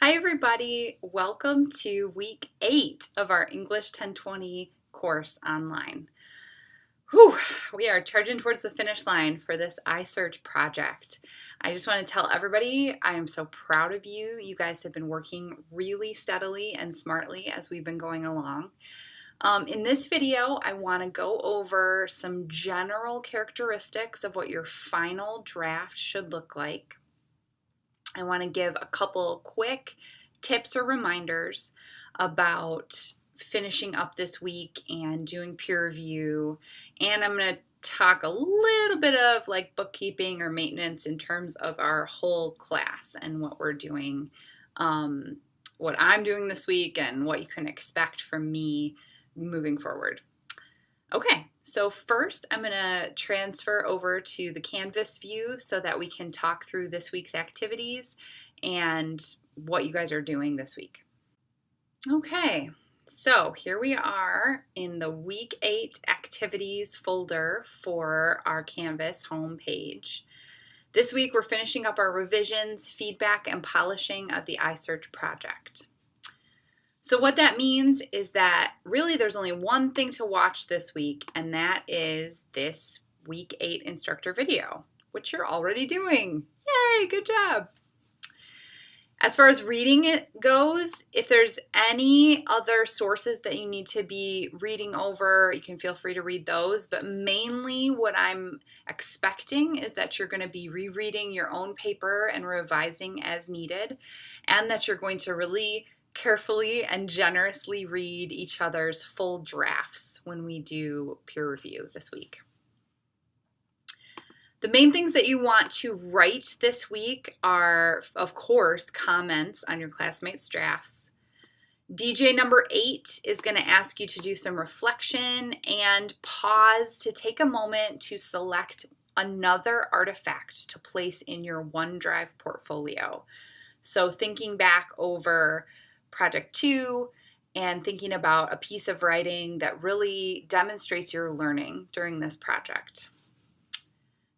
Hi everybody, welcome to week 8 of our English 1020 course online. Whew, we are charging towards the finish line for this iSearch project. I just want to tell everybody I am so proud of you. You guys have been working really steadily and smartly as we've been going along. In this video, I want to go over some general characteristics of what your final draft should look like. I want to give a couple quick tips or reminders about finishing up this week and doing peer review. And I'm going to talk a little bit of like bookkeeping or maintenance in terms of our whole class and what we're doing, what I'm doing this week and what you can expect from me moving forward. Okay, so first I'm going to transfer over to the Canvas view so that we can talk through this week's activities and what you guys are doing this week. Okay, so here we are in the week 8 activities folder for our Canvas homepage. This week we're finishing up our revisions, feedback, and polishing of the iSearch project. So what that means is that really there's only one thing to watch this week, and that is this week 8 instructor video, which you're already doing. Yay, good job. As far as reading it goes, if there's any other sources that you need to be reading over, you can feel free to read those. But mainly what I'm expecting is that you're going to be rereading your own paper and revising as needed, and that you're going to really carefully and generously read each other's full drafts when we do peer review this week. The main things that you want to write this week are, of course, comments on your classmates' drafts. DJ number 8 is going to ask you to do some reflection and pause to take a moment to select another artifact to place in your OneDrive portfolio. So thinking back over Project 2 and thinking about a piece of writing that really demonstrates your learning during this project.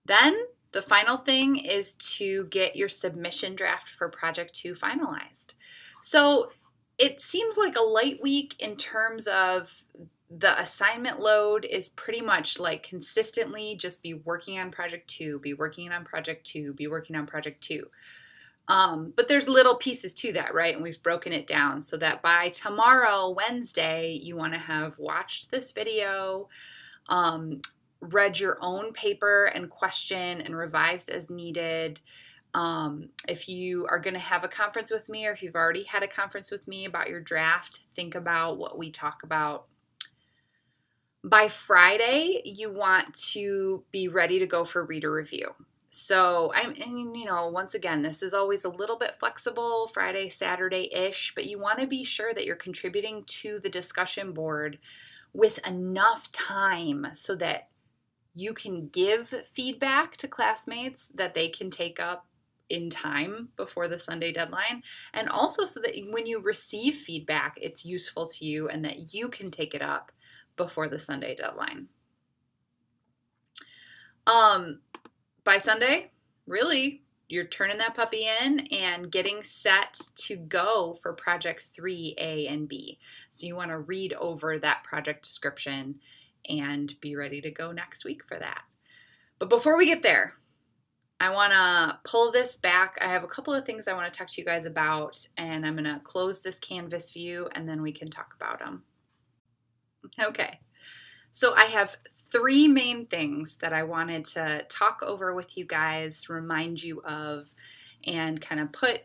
Then the final thing is to get your submission draft for Project 2 finalized. So it seems like a light week in terms of the assignment load is pretty much like consistently just be working on Project 2, be working on Project 2, be working on Project 2. But there's little pieces to that, right? And we've broken it down so that by tomorrow, Wednesday, you want to have watched this video, read your own paper and question and revised as needed. If you are going to have a conference with me, or if you've already had a conference with me about your draft, think about what we talk about. By Friday, you want to be ready to go for reader review. So, once again, this is always a little bit flexible, Friday, Saturday-ish, but you want to be sure that you're contributing to the discussion board with enough time so that you can give feedback to classmates that they can take up in time before the Sunday deadline, and also so that when you receive feedback, it's useful to you and that you can take it up before the Sunday deadline. By Sunday, really, you're turning that puppy in and getting set to go for Project 3A and B. So you want to read over that project description and be ready to go next week for that. But before we get there, I want to pull this back. I have a couple of things I want to talk to you guys about, and I'm going to close this Canvas view and then we can talk about them. Okay, so I have 3 main things that I wanted to talk over with you guys, remind you of, and kind of put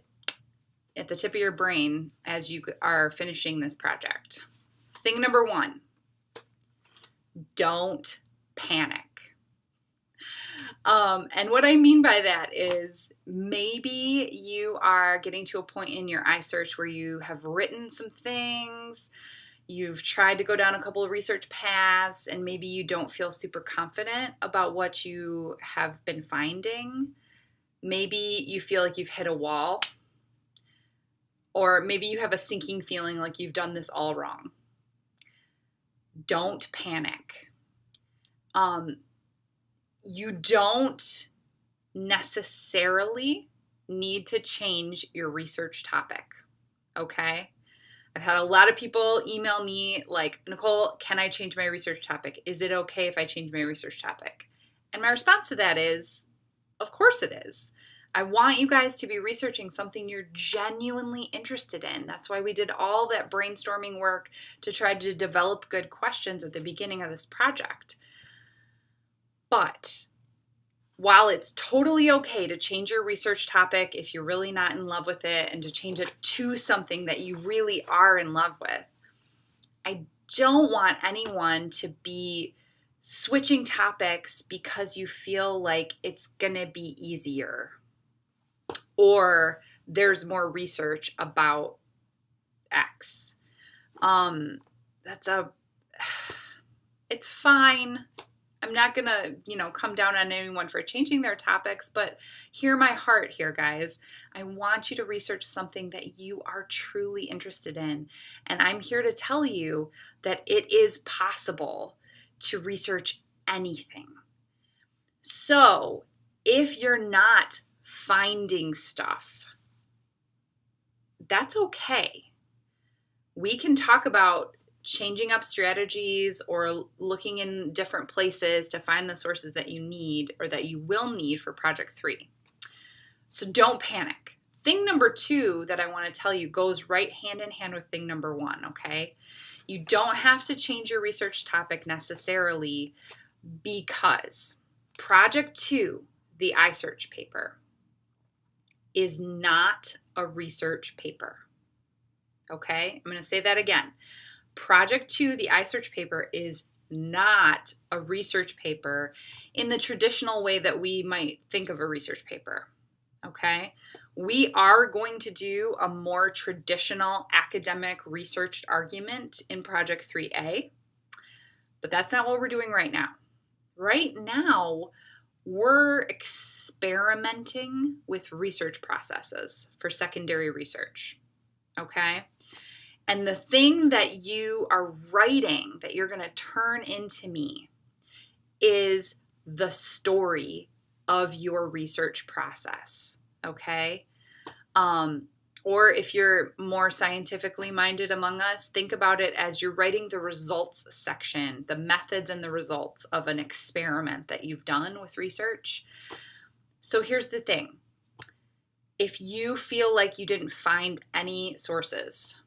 at the tip of your brain as you are finishing this project. Thing number 1, don't panic. And what I mean by that is maybe you are getting to a point in your iSearch where you have written some things, you've tried to go down a couple of research paths, and maybe you don't feel super confident about what you have been finding. Maybe you feel like you've hit a wall, or maybe you have a sinking feeling like you've done this all wrong. Don't panic. You don't necessarily need to change your research topic. okay? I've had a lot of people email me like, Nicole, can I change my research topic? Is it okay if I change my research topic? And my response to that is, of course it is. I want you guys to be researching something you're genuinely interested in. That's why we did all that brainstorming work to try to develop good questions at the beginning of this project. But while it's totally okay to change your research topic if you're really not in love with it and to change it to something that you really are in love with, I don't want anyone to be switching topics because you feel like it's going to be easier or there's more research about X. It's fine. I'm not going to, come down on anyone for changing their topics, but hear my heart here, guys. I want you to research something that you are truly interested in. And I'm here to tell you that it is possible to research anything. So if you're not finding stuff, that's okay. We can talk about changing up strategies or looking in different places to find the sources that you need or that you will need for Project 3. So don't panic. Thing number 2 that I want to tell you goes right hand in hand with thing number 1, okay? You don't have to change your research topic necessarily because Project 2, the iSearch paper, is not a research paper, okay? I'm going to say that again. Project 2, the iSearch paper, is not a research paper in the traditional way that we might think of a research paper, okay? We are going to do a more traditional academic researched argument in Project 3A, but that's not what we're doing right now. Right now, we're experimenting with research processes for secondary research, okay? And the thing that you are writing that you're going to turn into me is the story of your research process, okay? Or if you're more scientifically minded among us, think about it as you're writing the results section, the methods and the results of an experiment that you've done with research. So here's the thing. If you feel like you didn't find any sources,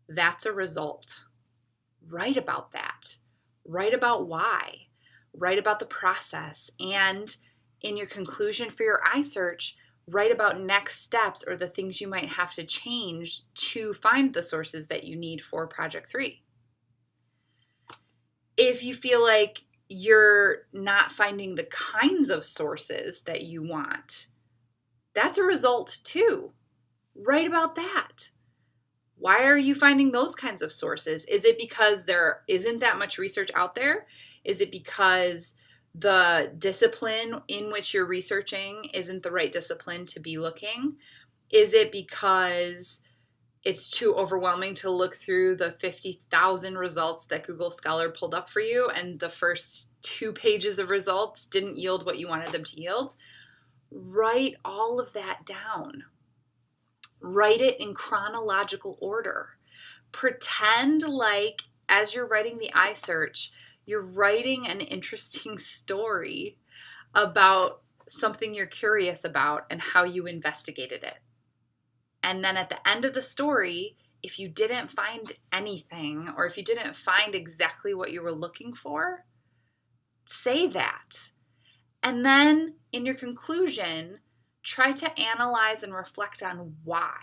that's a result. Write about that. Write about why. Write about the process. And in your conclusion for your iSearch, write about next steps or the things you might have to change to find the sources that you need for Project 3. If you feel like you're not finding the kinds of sources that you want, that's a result too. Write about that. Why are you finding those kinds of sources? Is it because there isn't that much research out there? Is it because the discipline in which you're researching isn't the right discipline to be looking? Is it because it's too overwhelming to look through the 50,000 results that Google Scholar pulled up for you and the first 2 pages of results didn't yield what you wanted them to yield? Write all of that down. Write it in chronological order. Pretend like as you're writing the iSearch, you're writing an interesting story about something you're curious about and how you investigated it. And then at the end of the story, if you didn't find anything or if you didn't find exactly what you were looking for, say that. And then in your conclusion, try to analyze and reflect on why.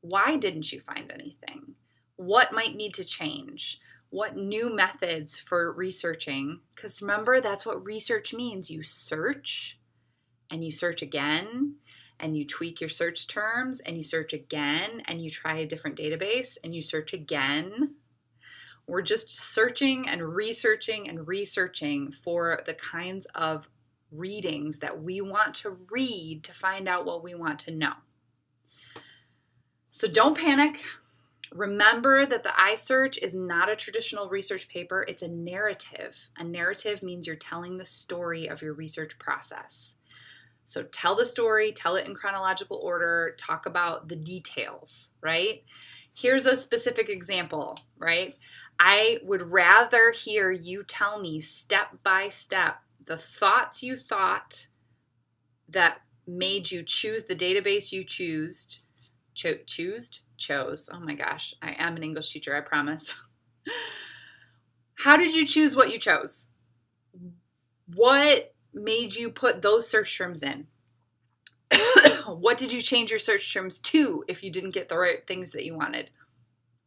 Why didn't you find anything? What might need to change? What new methods for researching? Because remember, that's what research means. You search and you search again and you tweak your search terms and you search again and you try a different database and you search again. We're just searching and researching for the kinds of readings that we want to read to find out what we want to know. So don't panic. Remember that the iSearch is not a traditional research paper, it's a narrative. A narrative means you're telling the story of your research process. So tell the story, tell it in chronological order, talk about the details, right? Here's a specific example, right? I would rather hear you tell me step by step the thoughts you thought that made you choose the database you chose. Oh my gosh, I am an English teacher, I promise. How did you choose what you chose? What made you put those search terms in? What did you change your search terms to if you didn't get the right things that you wanted?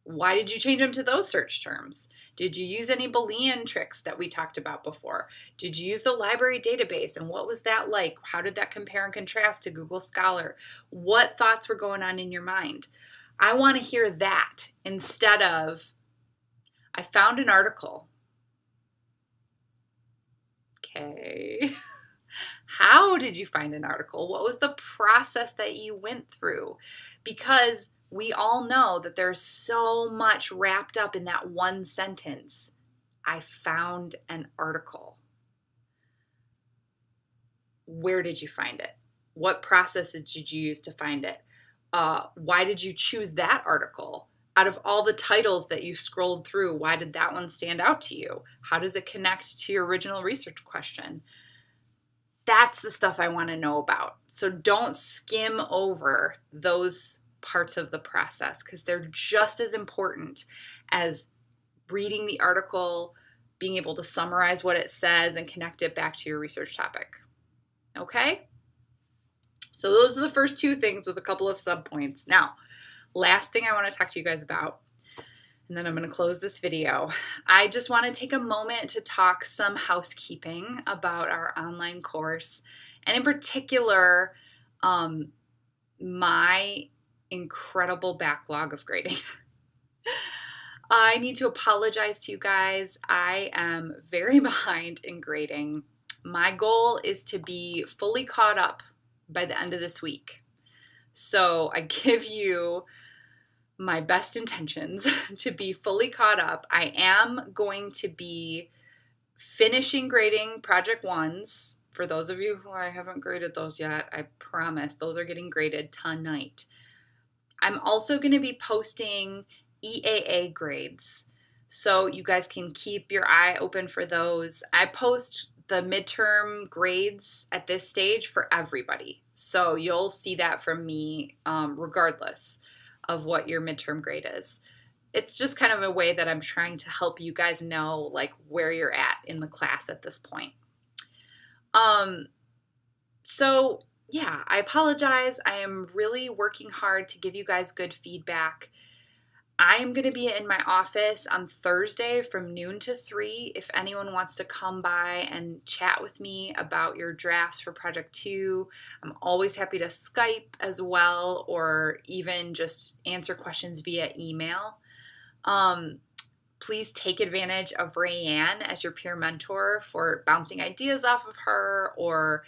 Why did you change them to those search terms? Did you use any Boolean tricks that we talked about before? Did you use the library database, and what was that like? How did that compare and contrast to Google Scholar? What thoughts were going on in your mind? I want to hear that instead of, I found an article. Okay. How did you find an article? What was the process that you went through? Because we all know that there's so much wrapped up in that one sentence. I found an article. Where did you find it? What process did you use to find it? Why did you choose that article? Out of all the titles that you scrolled through, why did that one stand out to you? How does it connect to your original research question? That's the stuff I want to know about. So don't skim over those parts of the process because they're just as important as reading the article, being able to summarize what it says and connect it back to your research topic. Okay? So those are the first two things with a couple of subpoints. Now, last thing I want to talk to you guys about, and then I'm going to close this video. I just want to take a moment to talk some housekeeping about our online course, and in particular, my incredible backlog of grading. I need to apologize to you guys. I am very behind in grading. My goal is to be fully caught up by the end of this week. So I give you my best intentions to be fully caught up. I am going to be finishing grading project ones. For those of you who I haven't graded those yet, I promise those are getting graded tonight. I'm also going to be posting EAA grades, so you guys can keep your eye open for those. I post the midterm grades at this stage for everybody, so you'll see that from me regardless of what your midterm grade is. It's just kind of a way that I'm trying to help you guys know like where you're at in the class at this point. So yeah, I apologize. I am really working hard to give you guys good feedback. I am going to be in my office on Thursday from noon to 3 if anyone wants to come by and chat with me about your drafts for Project 2. I'm always happy to Skype as well, or even just answer questions via email. Please take advantage of Rayanne as your peer mentor for bouncing ideas off of her, or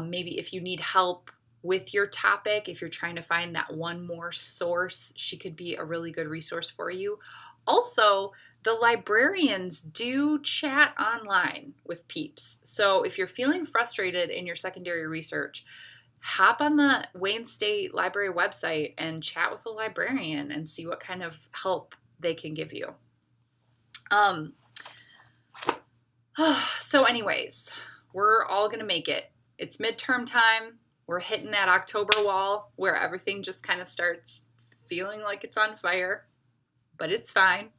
maybe if you need help with your topic, if you're trying to find that one more source, she could be a really good resource for you. Also, the librarians do chat online with peeps. So if you're feeling frustrated in your secondary research, hop on the Wayne State Library website and chat with a librarian and see what kind of help they can give you. So anyways, we're all going to make it. It's midterm time. We're hitting that October wall where everything just kind of starts feeling like it's on fire, but it's fine.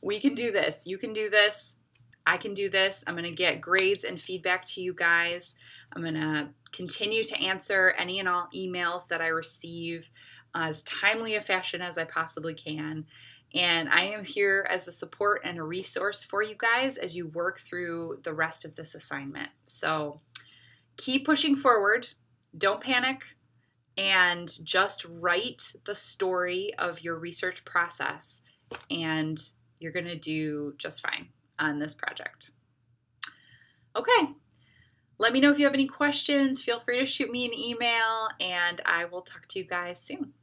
We can do this. You can do this. I can do this. I'm going to get grades and feedback to you guys. I'm going to continue to answer any and all emails that I receive as timely a fashion as I possibly can. And I am here as a support and a resource for you guys as you work through the rest of this assignment. So keep pushing forward. Don't panic. And just write the story of your research process. And you're going to do just fine on this project. Okay. Let me know if you have any questions. Feel free to shoot me an email, and I will talk to you guys soon.